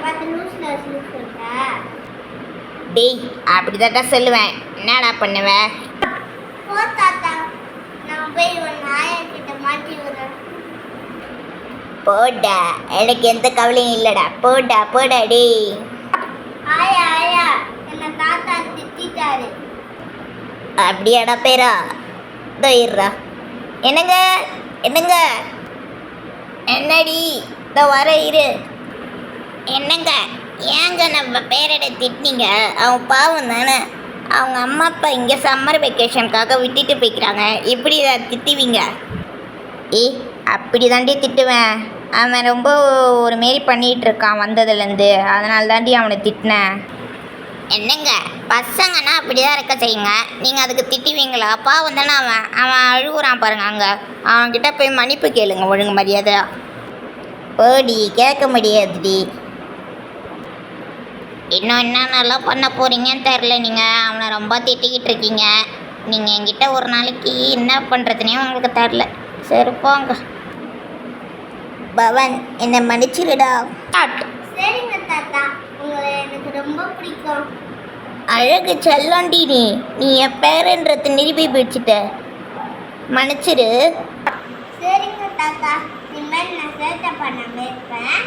பார்த்து லூஸ்ல சொல்லிட்டா. டேய் அப்படிதான்டா சொல்லுவேன். என்னடா பண்ணுவேன்? போ தாத்தா, நான் போய் ஒரு நாயக்கிட்ட மாட்டி விடுறேன். போடா, எனக்கு எந்த கவலையும் இல்லைடா. போடா போடா டேய். ஆயா ஆயா, என்ன தாத்தா திட்டாரு. அப்படியாடா பேரா? தயிர்றா. என்னங்க என்னங்க, என்னடி இந்த வர இரு. என்னங்க, ஏங்க நம்ம பேரடை திட்டினீங்க? அவன் பாவம் தானே. அவங்க அம்மா அப்பா இங்கே சம்மர் வெக்கேஷனுக்காக விட்டுட்டு போய்க்கிறாங்க. இப்படி திட்டுவீங்க? ஏய் அப்படி தாண்டி திட்டுவேன். அவன் ரொம்ப ஒரு மாரி பண்ணிகிட்டு இருக்கான் வந்ததுலேருந்து. அதனால தாண்டி அவனை திட்டினேன். என்னங்க, பசங்கன்னா அப்படி தான் இருக்க செய்யுங்க. நீங்கள் அதுக்கு திட்டுவீங்களா? பாவம் தானே அவன். அவன் அழுகுறான் பாருங்க. அங்கே அவன்கிட்ட போய் மன்னிப்பு கேளுங்க ஒழுங்கு மரியாதை. போடி, கேட்க முடியாதுடி. இன்னும் என்னென்னலாம் பண்ண போகிறீங்கன்னு தெரில. நீங்கள் அவனை ரொம்ப திட்டிக்கிட்டு இருக்கீங்க. நீங்கள் என்கிட்ட ஒரு நாளைக்கு என்ன பண்ணுறதுனே உங்களுக்கு தெரில. சரி போங்க. பவன், என்னை மன்னிச்சிடுடா. சரிங்க தாத்தா, உங்களை எனக்கு ரொம்ப பிடிக்கும். அழகு செல்லோண்டி நீ என் பேருன்றதை நிரூபி பிடிச்சிட்ட. மன்னிச்சிடு. சரிங்க தாத்தா, இனிமேல் நான் சேட்டை பண்ணாம இருப்பேன்.